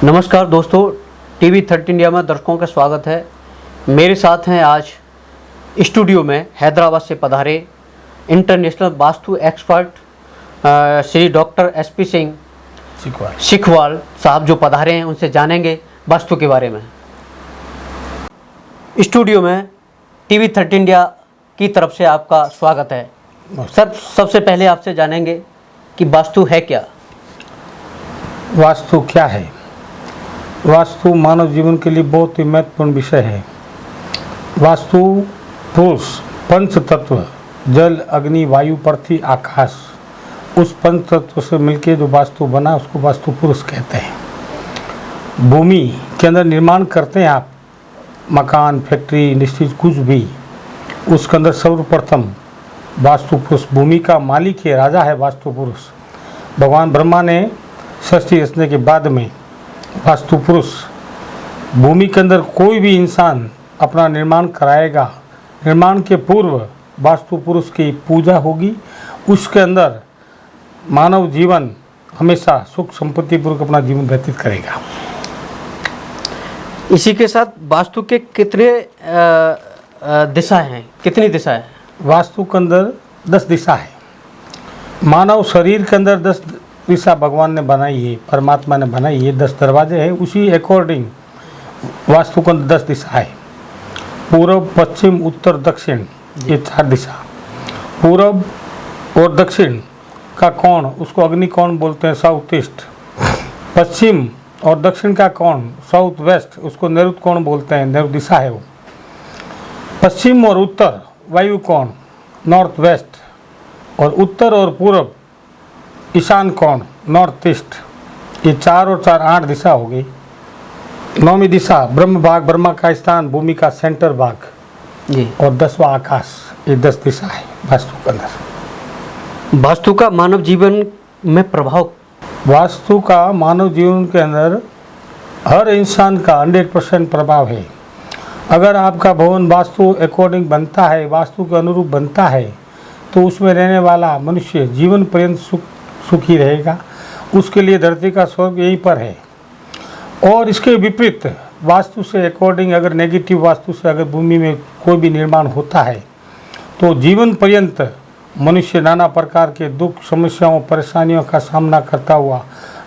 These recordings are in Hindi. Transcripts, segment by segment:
नमस्कार दोस्तों, टीवी 13 इंडिया में दर्शकों का स्वागत है। मेरे साथ हैं आज स्टूडियो में हैदराबाद से पधारे international vastu expert Shri doctor SP Singh Sikhwal साहब जो पधारे हैं। उनसे जानेंगे वास्तु के बारे में। स्टूडियो में टीवी 13 इंडिया की तरफ से आपका स्वागत है। सर, सबसे पहले आपसे जानेंगे कि वास्तु है क्या? वास्तु क्या है? वास्तु मानव जीवन के लिए बहुत ही महत्वपूर्ण विषय है। वास्तु पुरुष पंच तत्व जल, अग्नि, वायु, पृथ्वी, आकाश, उस पंच तत्व से मिलके जो वास्तु बना उसको वास्तु पुरुष कहते हैं। भूमि के अंदर निर्माण करते हैं आप, मकान, फैक्ट्री, इंडस्ट्रीज, कुछ भी, उसके अंदर सर्वप्रथम वास्तु पुरुष भूमि का मालिक है, राजा है वास्तु पुरुष। भगवान ब्रह्मा ने सृष्टि रचने के बाद में वास्तु पुरुष भूमि के अंदर कोई भी इंसान अपना निर्माण कराएगा, निर्माण के पूर्व वास्तु पुरुष की पूजा होगी। उसके अंदर मानव जीवन हमेशा सुख संपत्ति पूर्वक अपना जीवन व्यतीत करेगा। इसी के साथ वास्तु के कितने दिशा हैं, कितनी दिशा है? वास्तु के अंदर 10 दिशा है। मानव शरीर के अंदर 10 दिशा भगवान ने बनाई है, परमात्मा ने बनाई है। 10 दरवाजे हैं, उसी अकॉर्डिंग वास्तु के अंदर 10 दिशा है। पूर्व, पश्चिम, उत्तर, दक्षिण, ये 4 दिशा। पूर्व और दक्षिण का कोण, उसको अग्नि कोण बोलते हैं, साउथ ईस्ट। पश्चिम और दक्षिण का कोण, साउथ वेस्ट, उसको नैऋत्य कोण बोलते हैं, नैऋत्य दिशा है वो। पश्चिम और उत्तर वायु कोण, नॉर्थ वेस्ट, और उत्तर और पूर्व ईशान कोण, नॉर्थ ईस्ट। ये 4 और 4 8 दिशा हो गई। 9वीं दिशा ब्रह्म भाग, ब्रह्मा का स्थान, भूमि का सेंटर भाग जी, और 10वां आकाश। ये 10 दिशा है वास्तु के अंदर। वास्तु का मानव जीवन में प्रभाव? वास्तु का मानव जीवन के अंदर हर इंसान का 100% प्रभाव है। अगर आपका भवन वास्तु अकॉर्डिंग बनता है, वास्तु के अनुरूप बनता है, तो उसमें रहने वाला मनुष्य जीवन पर्यंत सुखी रहेगा। उसके लिए धरती का स्वर्ग यहीं पर है। और इसके विपरीत वास्तु से अकॉर्डिंग अगर नेगेटिव वास्तु से अगर भूमि में कोई भी निर्माण होता है, तो जीवन पर्यंत मनुष्य नाना प्रकार के दुख, समस्याओं, परेशानियों का सामना करता हुआ,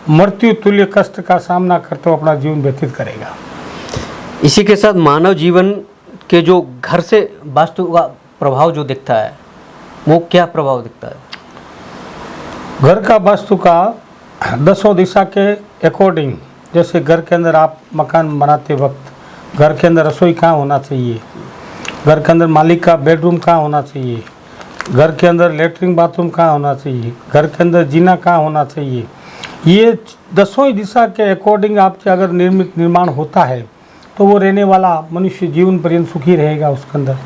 मृत्यु तुल्य कष्ट का सामना करते हुए अपना जीवन व्यतीत करेगा। इसी के साथ मानव जीवन के जो घर से वास्तु का प्रभाव जो दिखता है, वो क्या प्रभाव दिखता है? घर का वास्तु का 10 दिशा के अकॉर्डिंग, जैसे घर के अंदर आप मकान बनाते वक्त घर के अंदर रसोई कहाँ होना चाहिए, घर के अंदर मालिक का बेडरूम कहाँ होना चाहिए, घर के अंदर लेटरिन बाथरूम कहाँ होना चाहिए, घर के अंदर जीना कहाँ होना चाहिए, ये 10 दिशा के अकॉर्डिंग आपके अगर निर्माण होता है, तो वो रहने वाला मनुष्य जीवन पर्यंत सुखी रहेगा उसके अंदर।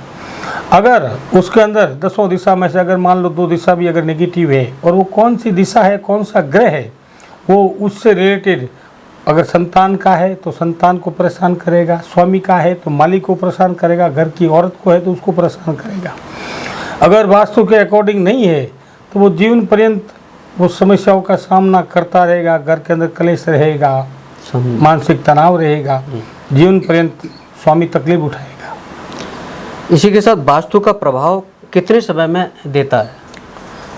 अगर उसके अंदर 10 दिशा में से अगर मान लो 2 दिशा भी अगर नेगेटिव है, और वो कौन सी दिशा है, कौन सा ग्रह है, वो उससे रिलेटेड अगर संतान का है तो संतान को परेशान करेगा, स्वामी का है तो मालिक को परेशान करेगा, घर की औरत को है तो उसको परेशान करेगा। अगर वास्तु के अकॉर्डिंग नहीं है तो वो जीवन पर्यंत वो समस्याओं का सामना करता रहेगा, घर के अंदर क्लेश रहेगा, मानसिक तनाव रहेगा, जीवन पर्यंत स्वामी तकलीफ उठाएगा। इसी के साथ वास्तु का प्रभाव कितने समय में देता है?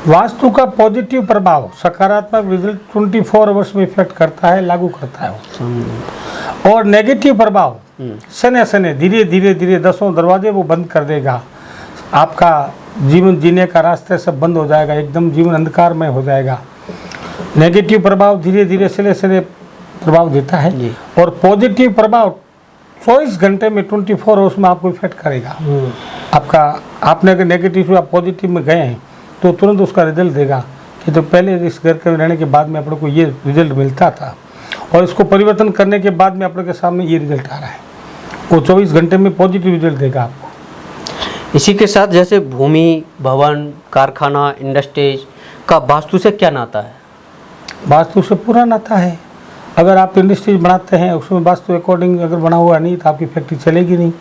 वास्तु का पॉजिटिव प्रभाव, सकारात्मक रिजल्ट 24 आवर्स में इफेक्ट करता है, लागू करता है। और नेगेटिव प्रभाव सने सने धीरे धीरे धीरे 10 दरवाजे वो बंद कर देगा। आपका जीवन जीने का रास्ते सब बंद हो जाएगा, एकदम जीवन अंधकारमय हो जाएगा। नेगेटिव प्रभाव धीरे धीरे सने सने प्रभाव देता है, और पॉजिटिव प्रभाव 24 घंटे में 24 आवर्स में आपको इफेक्ट करेगा। आपका आपने अगर नेगेटिव से आप पॉजिटिव में गए हैं तो तुरंत उसका रिजल्ट देगा कि तो पहले इस घर के रहने के बाद में अपने को ये रिजल्ट मिलता था, और इसको परिवर्तन करने के बाद में अपने के सामने ये रिजल्ट आ रहा है। वो 24 घंटे में पॉजिटिव रिजल्ट देगा आपको। इसी के साथ जैसे भूमि, भवन, कारखाना, इंडस्ट्रीज का वास्तु से क्या नाता है? वास्तु से पूरा नाता है। अगर आप इंडस्ट्रीज बनाते हैं, उसमें वास्तु अकॉर्डिंग अगर बना हुआ नहीं तो आपकी फैक्ट्री चलेगी नहीं,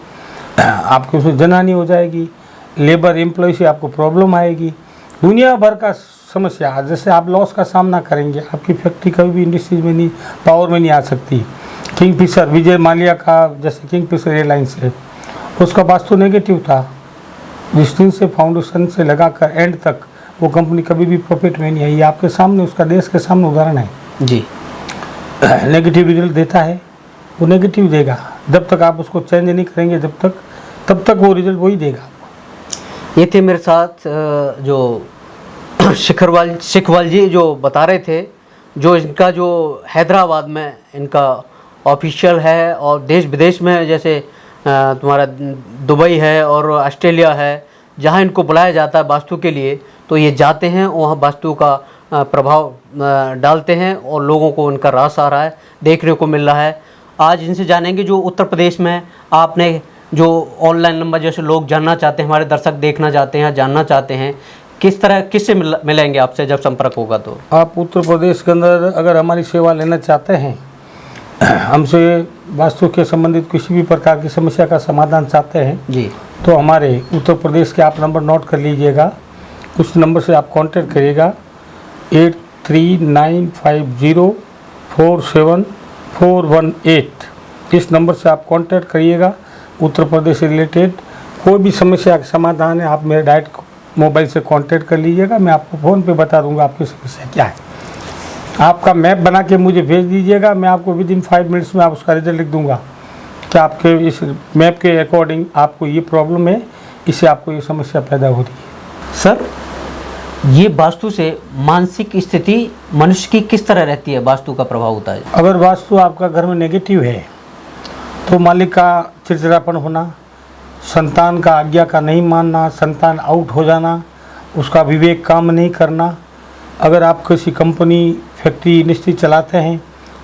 आपकी उसमें जनहानि हो जाएगी, लेबर एम्प्लॉय से आपको प्रॉब्लम आएगी, दुनिया भर का समस्या, जैसे आप लॉस का सामना करेंगे, आपकी फैक्ट्री कभी भी इंडस्ट्रीज में नहीं, पावर में नहीं आ सकती। किंगफिशर विजय माल्या का, जैसे किंगफिशर एयरलाइंस है, उसका वास्तु नेगेटिव था। जिस दिन से फाउंडेशन से लगाकर एंड तक वो कंपनी कभी भी प्रॉफिट में नहीं आई। ये आपके सामने, उसका देश के सामने उदाहरण है जी। नेगेटिव रिजल्ट देता है, वो नेगेटिव देगा। जब तक आप उसको चेंज नहीं करेंगे तब तक वो रिजल्ट वही देगा। ये थे मेरे साथ जो शिखरवाल जी जो बता रहे थे, जो इनका जो हैदराबाद में इनका ऑफिशियल है, और देश विदेश में जैसे तुम्हारा दुबई है और ऑस्ट्रेलिया है, जहाँ इनको बुलाया जाता है वास्तु के लिए, तो ये जाते हैं वहाँ वास्तु का प्रभाव डालते हैं और लोगों को उनका रास आ रहा है, देखने को मिल रहा है। आज इनसे जानेंगे जो उत्तर प्रदेश में आपने जो ऑनलाइन नंबर, जैसे लोग जानना चाहते हैं, हमारे दर्शक देखना चाहते हैं, जानना चाहते हैं, किस तरह किससे मिलेंगे आपसे जब संपर्क होगा? तो आप उत्तर प्रदेश के अंदर अगर हमारी सेवा लेना चाहते हैं, हमसे वास्तु के संबंधित किसी भी प्रकार की समस्या का समाधान चाहते हैं जी, तो हमारे उत्तर प्रदेश के आप नंबर नोट कर लीजिएगा। उस नंबर से आप कांटेक्ट करिएगा 8395047418। इस नंबर से आप कांटेक्ट करिएगा। उत्तर प्रदेश से रिलेटेड कोई भी समस्या का समाधान है, आप मेरे डायरेक्ट मोबाइल से कांटेक्ट कर लीजिएगा। मैं आपको फ़ोन पे बता दूंगा आपकी समस्या क्या है। आपका मैप बना के मुझे भेज दीजिएगा, मैं आपको विद इन 5 मिनट्स में आप उसका रिजल्ट लिख दूंगा कि आपके इस मैप के अकॉर्डिंग आपको ये प्रॉब्लम है, इससे आपको ये समस्या पैदा हो रही है। सर, ये वास्तु से मानसिक स्थिति मनुष्य की किस तरह रहती है, वास्तु का प्रभाव होता है? अगर वास्तु आपका घर में नेगेटिव है तो मालिक का चिड़चिड़ापन होना, संतान का आज्ञा का नहीं मानना, संतान आउट हो जाना, उसका विवेक काम नहीं करना। अगर आप किसी कंपनी, फैक्ट्री, इंडस्ट्री चलाते हैं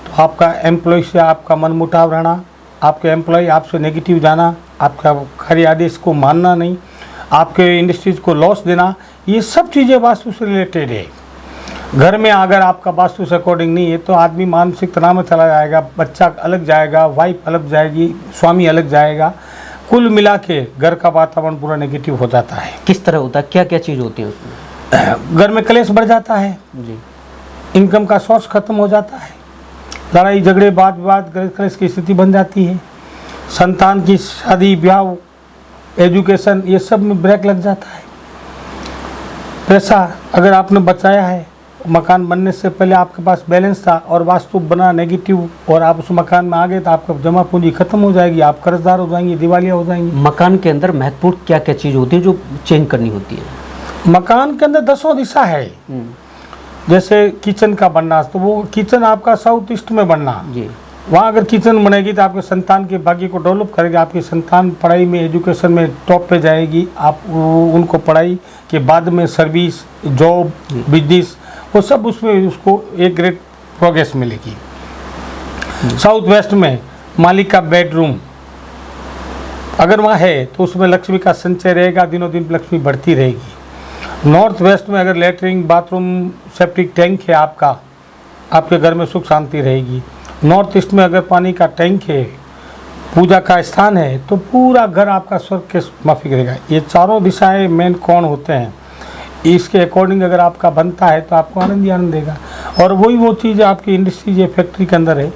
तो आपका एम्प्लॉय से आपका मनमुटाव रहना, आपके एम्प्लॉय आपसे नेगेटिव जाना, आपका कार्य आदेश को मानना नहीं, आपके इंडस्ट्रीज को लॉस देना, ये सब चीज़ें वास्तु से रिलेटेड है। घर में अगर आपका वास्तु से अकॉर्डिंग नहीं है तो आदमी मानसिक तनाव में चला जाएगा, बच्चा अलग जाएगा, वाइफ अलग जाएगी, स्वामी अलग जाएगा, कुल मिला के घर का वातावरण पूरा नेगेटिव हो जाता है। किस तरह होता है, क्या क्या चीज़ होती है उसमें? घर में क्लेश बढ़ जाता है जी, इनकम का सोर्स खत्म हो जाता है, लड़ाई झगड़े, बात बात क्लेश की स्थिति बन जाती है, संतान की शादी ब्याह, एजुकेशन, ये सब में ब्रेक लग जाता है। पैसा अगर आपने बचाया है, मकान बनने से पहले आपके पास बैलेंस था और वास्तु बना नेगेटिव और आप उस मकान में आ गए तो आपका जमा पूंजी खत्म हो जाएगी, आप कर्जदार हो जाएंगे, दिवालिया हो जाएंगी। मकान के अंदर महत्वपूर्ण क्या क्या चीज़ होती है जो चेंज करनी होती है? मकान के अंदर 10 दिशा है। जैसे किचन का बनना, तो वो किचन आपका साउथ ईस्ट में बनना जी, वहाँ अगर किचन बनेगी तो आपके संतान के भाग्य को डेवलप करेगी, आपकी संतान पढ़ाई में, एजुकेशन में टॉप पे जाएगी, आप उनको पढ़ाई के बाद में सर्विस, जॉब, बिजनेस, वो सब उसमें उसको एक ग्रेट प्रोग्रेस मिलेगी। साउथ वेस्ट में मालिक का बेडरूम अगर वहाँ है तो उसमें लक्ष्मी का संचय रहेगा, दिनों दिन लक्ष्मी बढ़ती रहेगी। नॉर्थ वेस्ट में अगर लेटरिन, बाथरूम, सेप्टिक टैंक है आपका, आपके घर में सुख शांति रहेगी। नॉर्थ ईस्ट में अगर पानी का टैंक है, पूजा का स्थान है, तो पूरा घर आपका स्वर्ग के माफिक रहेगा। ये चारों दिशाएं मेन कौन होते हैं, इसके अकॉर्डिंग अगर आपका बनता है तो आपको आनंद ही आनंद देगा। और वही वो चीज़ आपकी इंडस्ट्री या फैक्ट्री के अंदर है,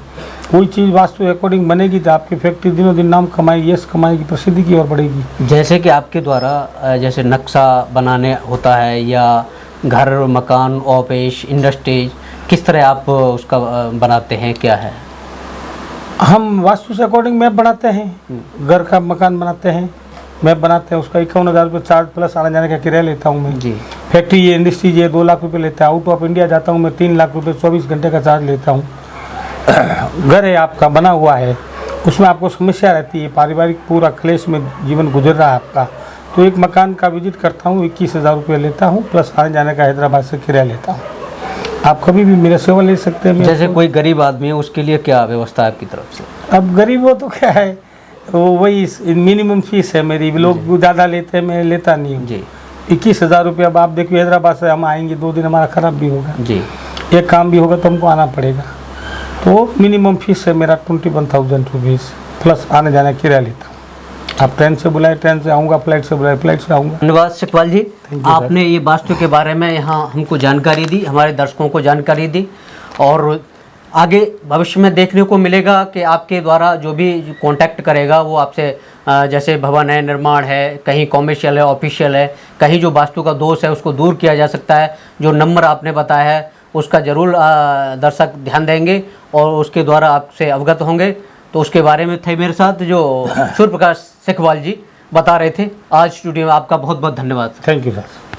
वही चीज़ वास्तु अकॉर्डिंग बनेगी तो आपकी फैक्ट्री दिनों दिन नाम कमाएगी, यश कमाएगी, प्रसिद्धि की ओर बढ़ेगी। जैसे कि आपके द्वारा जैसे नक्शा बनाने होता है, या घर, मकान, ऑफिस, इंडस्ट्रीज, किस तरह आप उसका बनाते हैं, क्या है? हम वास्तु से अकॉर्डिंग मैप बनाते हैं, घर का मकान बनाते हैं, मैप बनाते हैं, उसका 51,000 रुपये चार्ज प्लस आने जाने का किराया लेता हूँ मैं जी। फैक्ट्री ये इंडस्ट्री ये 2 लाख रुपये लेता है। आउट ऑफ इंडिया जाता हूँ मैं 3 लाख रुपये 24 घंटे का चार्ज लेता हूँ। घर है आपका बना हुआ है, उसमें आपको समस्या रहती है, पारिवारिक पूरा क्लेश में जीवन गुजर रहा है आपका, तो एक मकान का विजिट करता हूँ, 21,000 रुपये लेता हूँ, प्लस आने जाने का हैदराबाद से किराया लेता हूँ। आप कभी भी मेरा सेवा ले सकते हैं। जैसे कोई गरीब आदमी है उसके लिए क्या व्यवस्था है आपकी तरफ से? अब गरीब हो तो क्या है, वो वही मिनिमम फीस है मेरी, लोग ज़्यादा लेते हैं, मैं लेता नहीं हूँ जी। 21,000 रुपये। अब आप देखिए हैदराबाद से हम आएंगे, 2 दिन हमारा ख़राब भी होगा जी, एक काम भी होगा तो हमको आना पड़ेगा, तो मिनिमम फीस है मेरा 21,000 रुपीज़, प्लस आने जाने किराया लेता हूँ। आप ट्रेन से बुलाए ट्रेन से आऊँगा, फ्लाइट से बुलाए फ्लाइट से आऊँगा। धन्यवाद शिखरवाल जी, you, आपने ये वास्तु के बारे में यहाँ हमको जानकारी दी, हमारे दर्शकों को जानकारी दी, और आगे भविष्य में देखने को मिलेगा कि आपके द्वारा जो भी कांटेक्ट करेगा वो आपसे जैसे भवन है, निर्माण है, कहीं कॉमर्शियल है, ऑफिशियल है, कहीं जो वास्तु का दोष है उसको दूर किया जा सकता है। जो नंबर आपने बताया है उसका ज़रूर दर्शक ध्यान देंगे और उसके द्वारा आपसे अवगत होंगे। तो उसके बारे में थे मेरे साथ जो सूर्य प्रकाश सेखवाल जी बता रहे थे। आज स्टूडियो में आपका बहुत बहुत धन्यवाद। Thank you sir.